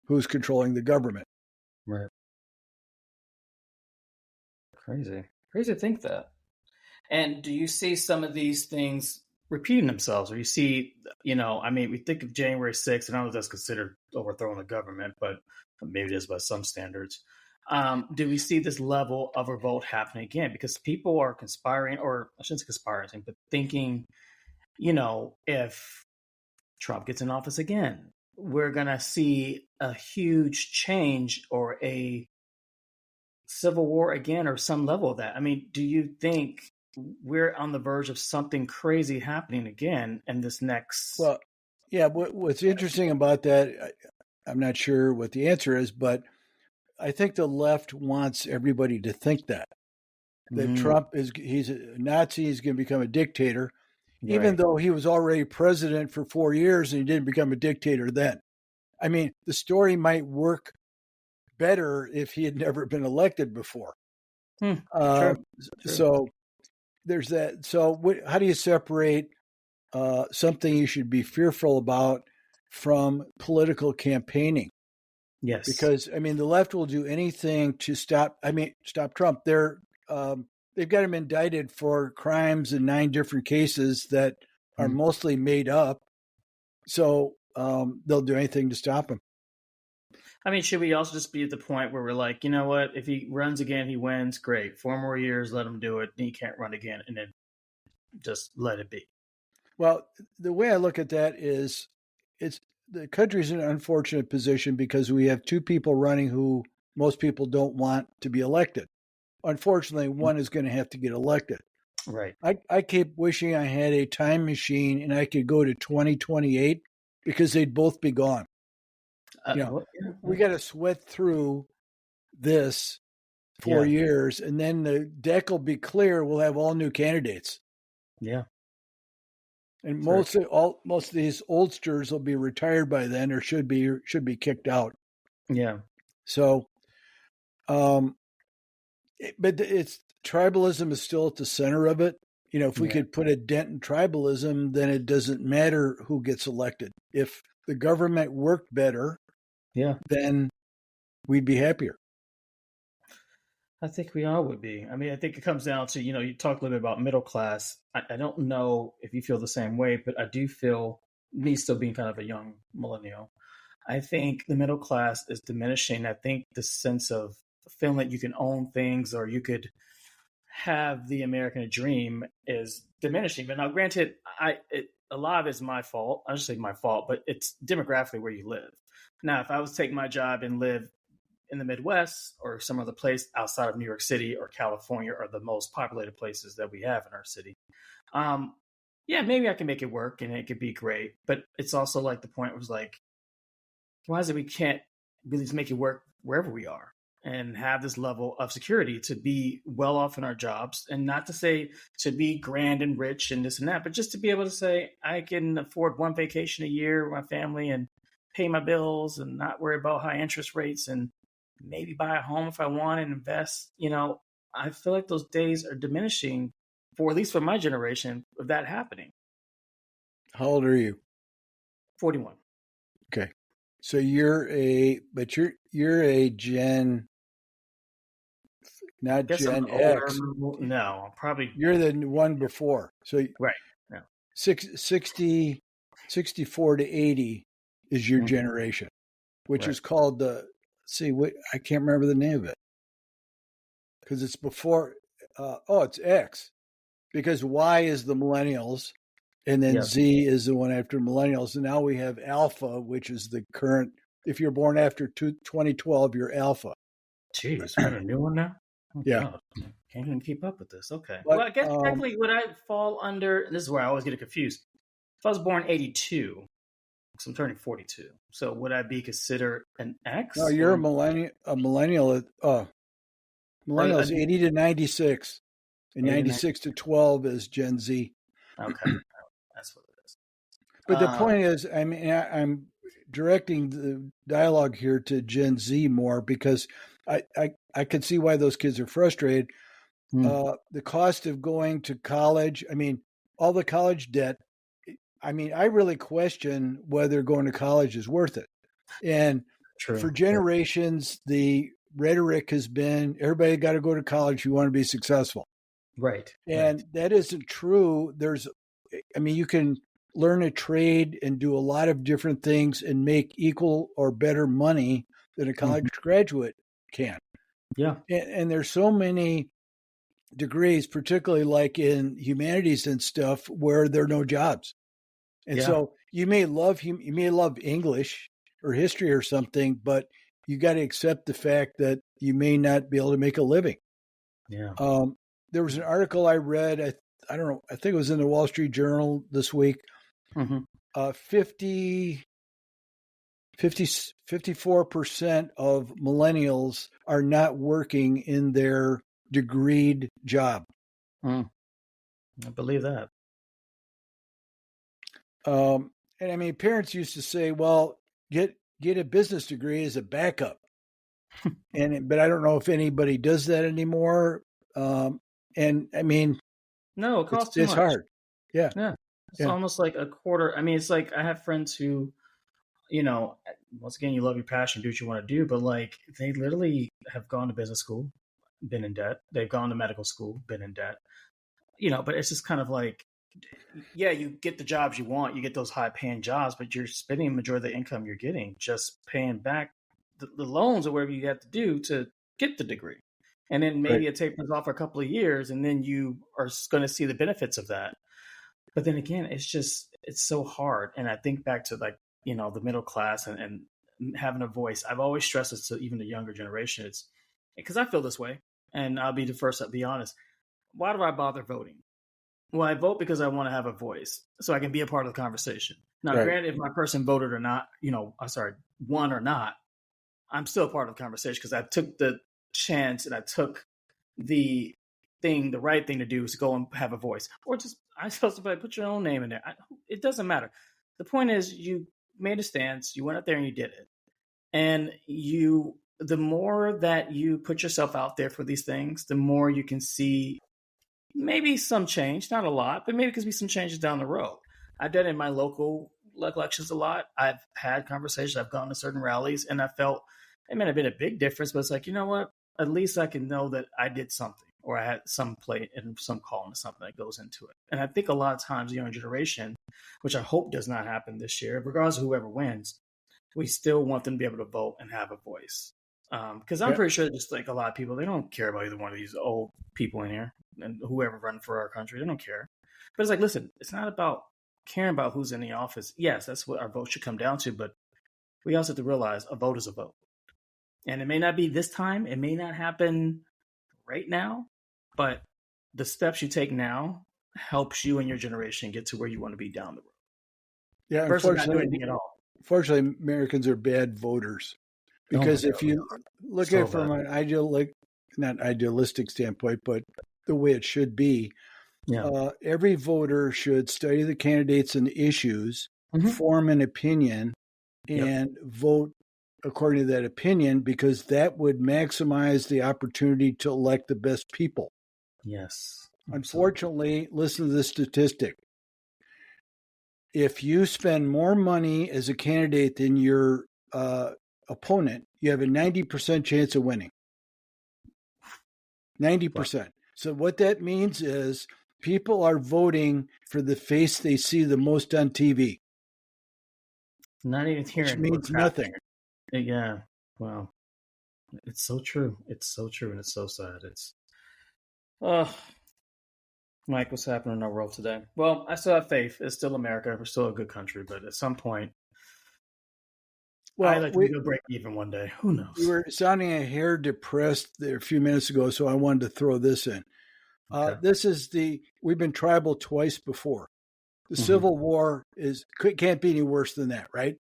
who's controlling the government. Right. Crazy to think that. And do you see some of these things repeating themselves? Or you see, we think of January 6th, and I don't know if that's considered overthrowing the government, but maybe it is by some standards. Do we see this level of revolt happening again? Because people are conspiring, or I shouldn't say conspiring, but thinking, if Trump gets in office again, we're going to see a huge change or a civil war again or some level of that. I mean, do you think we're on the verge of something crazy happening again in this next? Well, yeah, what's interesting about that, I'm not sure what the answer is, but I think the left wants everybody to think that Trump he's a Nazi, he's going to become a dictator, even Right. though he was already president for 4 years and he didn't become a dictator then. I mean, the story might work better if he had never been elected before. True. So there's that. So how do you separate something you should be fearful about from political campaigning? Yes. Because I mean, the left will do anything to stop Trump. They've got him indicted for crimes in 9 different cases that are mostly made up. So they'll do anything to stop him. I mean, should we also just be at the point where we're like, you know what? If he runs again, he wins. Great. 4 more years, let him do it. He can't run again, and then just let it be. Well, the way I look at that is, the country's in an unfortunate position because we have 2 people running who most people don't want to be elected. Unfortunately, one is going to have to get elected. Right. I keep wishing I had a time machine and I could go to 2028 because they'd both be gone. We got to sweat through this 4 years, and then the deck will be clear. We'll have all new candidates. Yeah. And most of these oldsters will be retired by then, or should be kicked out. Yeah. So, but it's tribalism is still at the center of it. If we could put a dent in tribalism, then it doesn't matter who gets elected. If the government worked better, then we'd be happier. I think we all would be. I mean, I think it comes down to, you talk a little bit about middle class. I don't know if you feel the same way, but I do feel, me still being kind of a young millennial, I think the middle class is diminishing. I think the sense of feeling that you can own things or you could have the American dream is diminishing. But now, granted, a lot of it's my fault. I just say my fault, but it's demographically where you live. Now, if I was to take my job and live in the Midwest or some other place outside of New York City or California or the most populated places that we have in our city, maybe I can make it work and it could be great. But it's also like the point was like, why is it we can't really just make it work wherever we are and have this level of security to be well off in our jobs, and not to say to be grand and rich and this and that, but just to be able to say I can afford 1 vacation a year with my family and pay my bills and not worry about high interest rates and maybe buy a home if I want and invest. I feel like those days are diminishing, for at least for my generation, of that happening. How old are you? 41. Okay. So you're a Gen, not Gen X. No, probably. You're the one before. So right. No. 64 to 80 is your generation, which is called I can't remember the name of it because it's before. It's X, because Y is the millennials, and then Z is the one after millennials. And now we have Alpha, which is the current. If you're born after 2012, you're Alpha. Jeez, we got a new one now? Oh, yeah. God. Can't even keep up with this. Okay. Well, I guess technically would I fall under, this is where I always get confused. If I was born 82, because I'm turning 42, so would I be considered an X? No, you're a millennial. Millennials 80 to 96, and 96 to 12 is Gen Z. Okay, that's what it is. But the point is, I mean, I'm directing the dialogue here to Gen Z more because I can see why those kids are frustrated. The cost of going to college, I mean, all the college debt. I mean, I really question whether going to college is worth it. And for generations, the rhetoric has been everybody got to go to college if you want to be successful. Right. And that isn't true. You can learn a trade and do a lot of different things and make equal or better money than a college graduate can. Yeah. And there's so many degrees, particularly like in humanities and stuff, where there are no jobs. And so you may love English or history or something, but you got to accept the fact that you may not be able to make a living. Yeah. There was an article I read. I don't know. I think it was in the Wall Street Journal this week. Mm-hmm. 54% of millennials are not working in their degreed job. I believe that. And I mean, parents used to say, well, get a business degree as a backup. But I don't know if anybody does that anymore. And I mean, no, it costs too it's much. Hard. Yeah. Yeah. It's almost like a quarter. I mean, it's like I have friends who, once again, you love your passion, do what you want to do, but like they literally have gone to business school, been in debt. They've gone to medical school, been in debt. But it's just kind of like, yeah, you get the jobs you want, you get those high paying jobs, but you're spending the majority of the income you're getting just paying back the loans or whatever you have to do to get the degree. And then maybe it tapers off for a couple of years and then you are going to see the benefits of that. But then again, it's so hard. And I think back to like, the middle class and having a voice. I've always stressed this to even the younger generation. It's because I feel this way. And I'll be the first to be honest. Why do I bother voting? Well, I vote because I want to have a voice so I can be a part of the conversation. Now, granted, if my person voted or not, won or not, I'm still a part of the conversation because I took the chance and I took the right thing to do is to go and have a voice. Or just, I'm supposed to put your own name in there. It doesn't matter. The point is you made a stance, you went out there and you did it. And the more that you put yourself out there for these things, the more you can see maybe some change, not a lot, but maybe it could be some changes down the road. I've done it in my local elections a lot. I've had conversations. I've gone to certain rallies and I felt it may have been a big difference, but it's like, you know what? At least I can know that I did something or I had some play and some call into something that goes into it. And I think a lot of times the younger generation, which I hope does not happen this year, regardless of whoever wins, we still want them to be able to vote and have a voice. Because I'm pretty sure just like a lot of people, they don't care about either one of these old people in here and whoever run for our country. They don't care. But it's like, listen, it's not about caring about who's in the office. Yes, that's what our vote should come down to. But we also have to realize a vote is a vote. And it may not be this time. It may not happen right now. But the steps you take now helps you and your generation get to where you want to be down the road. Yeah, versus not doing anything at all. Unfortunately, Americans are bad voters. Because if you look at it from an not idealistic standpoint, but the way it should be, every voter should study the candidates and the issues, form an opinion, and vote according to that opinion, because that would maximize the opportunity to elect the best people. Yes. Unfortunately, listen to this statistic. If you spend more money as a candidate than your opponent, you have a 90% chance of winning. 90%. Wow. So what that means is people are voting for the face they see the most on TV. Not even hearing. Which means nothing. Yeah. Wow. It's so true. It's so true, and it's so sad. Mike, what's happening in our world today? Well, I still have faith. It's still America. We're still a good country, but at some point, I'd like to break even one day. Who knows? We were sounding a hair depressed there a few minutes ago, so I wanted to throw this in. Okay. We've been tribal twice before. The Civil War can't be any worse than that, right?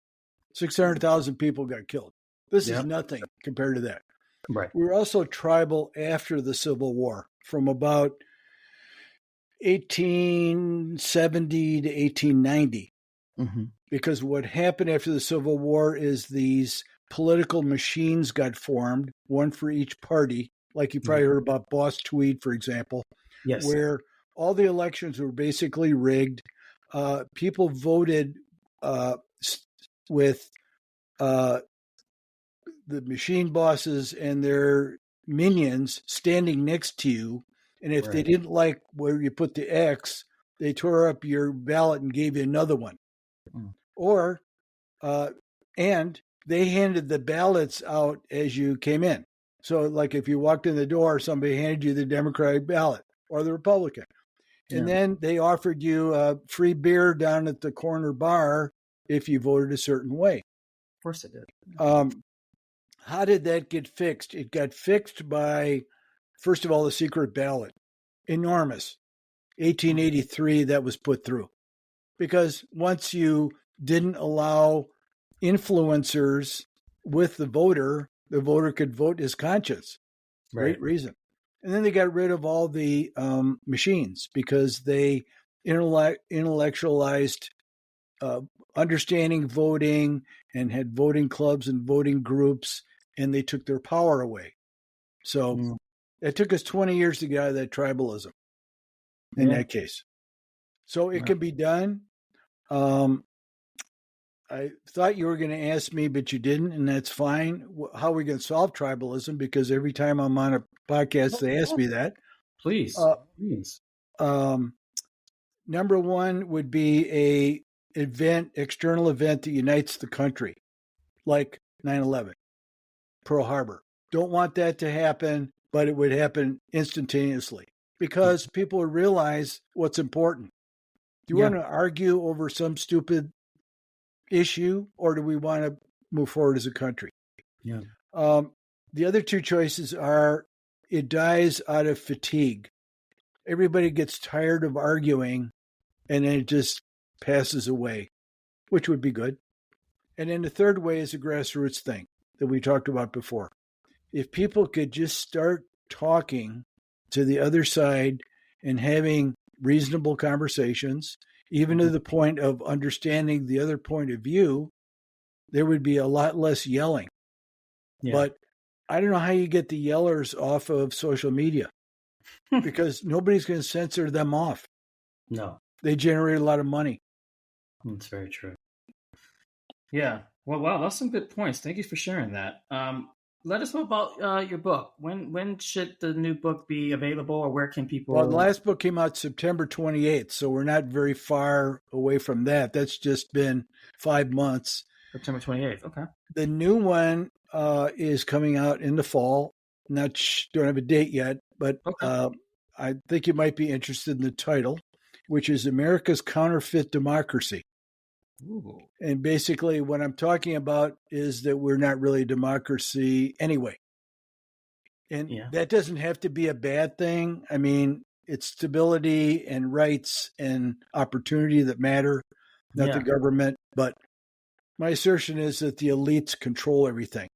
600,000 people got killed. This is nothing compared to that. Right. We were also tribal after the Civil War, from about 1870 to 1890. Because what happened after the Civil War is these political machines got formed, one for each party, like you probably heard about Boss Tweed, for example, where all the elections were basically rigged. People voted with the machine bosses and their minions standing next to you. And if they didn't like where you put the X, they tore up your ballot and gave you another one. Or, and they handed the ballots out as you came in. So like if you walked in the door, somebody handed you the Democratic ballot or the Republican. And then they offered you a free beer down at the corner bar if you voted a certain way. Of course it did. How did that get fixed? It got fixed by, first of all, the secret ballot. Enormous. 1883, that was put through. Because once you didn't allow influencers with the voter could vote his conscience. Great reason. And then they got rid of all the machines because they intellectualized understanding voting and had voting clubs and voting groups, and they took their power away. So it took us 20 years to get out of that tribalism in that case. So it can be done. I thought you were going to ask me, but you didn't, and that's fine. How are we going to solve tribalism? Because every time I'm on a podcast, they ask me that. Please. Please. Number one would be a external event that unites the country, like 9/11, Pearl Harbor. Don't want that to happen, but it would happen instantaneously because people would realize what's important. Do you want to argue over some stupid issue, or do we want to move forward as a country? Yeah. The other two choices are it dies out of fatigue. Everybody gets tired of arguing, and then it just passes away, which would be good. And then the third way is a grassroots thing that we talked about before. If people could just start talking to the other side and having reasonable conversations, even to the point of understanding the other point of view, there would be a lot less yelling. Yeah. But I don't know how you get the yellers off of social media because nobody's going to censor them off. No. They generate a lot of money. That's very true. Yeah. Well, wow, that's some good points. Thank you for sharing that. Let us know about your book. When should the new book be available, or where can people... Well, the last book came out September 28th, so we're not very far away from that. That's just been 5 months. September 28th, okay. The new one is coming out in the fall. Don't have a date yet, but I think you might be interested in the title, which is America's Counterfeit Democracy. Ooh. And basically what I'm talking about is that we're not really a democracy anyway. And that doesn't have to be a bad thing. I mean, it's stability and rights and opportunity that matter, not the government. But my assertion is that the elites control everything.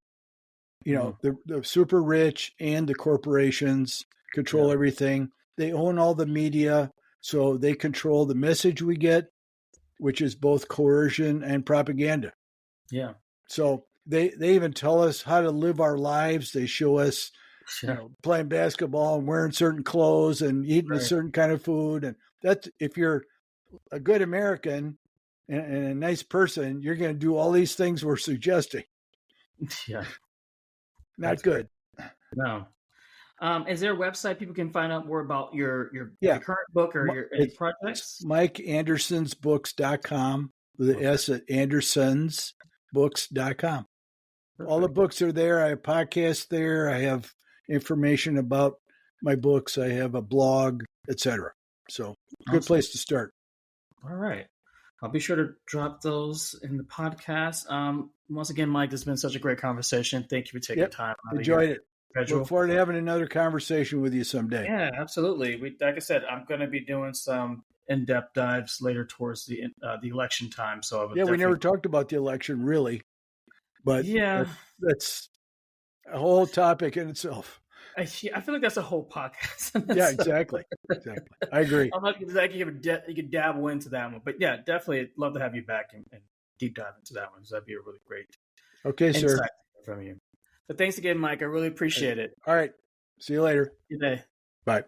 You know, the super rich and the corporations control everything. They own all the media, so they control the message we get, which is both coercion and propaganda. Yeah. So they even tell us how to live our lives. They show us playing basketball and wearing certain clothes and eating a certain kind of food. And that's, if you're a good American and a nice person, you're going to do all these things we're suggesting. Yeah. Not good. No. Is there a website people can find out more about your current book or your any projects? MikeAndersonsBooks.com with an S at AndersonsBooks.com. All the books are there. I have podcasts there. I have information about my books. I have a blog, etc. So good place to start. All right. I'll be sure to drop those in the podcast. Once again, Mike, this has been such a great conversation. Thank you for taking time. Enjoyed it. Look forward to having another conversation with you someday. Yeah, absolutely. Like I said, I'm going to be doing some in-depth dives later towards the election time. So we never talked about the election really, but that's a whole topic in itself. I feel like that's a whole podcast. Yeah, exactly. I agree. I'm not like you could dabble into that one, but yeah, definitely I'd love to have you back and deep dive into that one. So that'd be a really great sir from you. But thanks again, Mike. I really appreciate it. All right. See you later. Good day. Bye.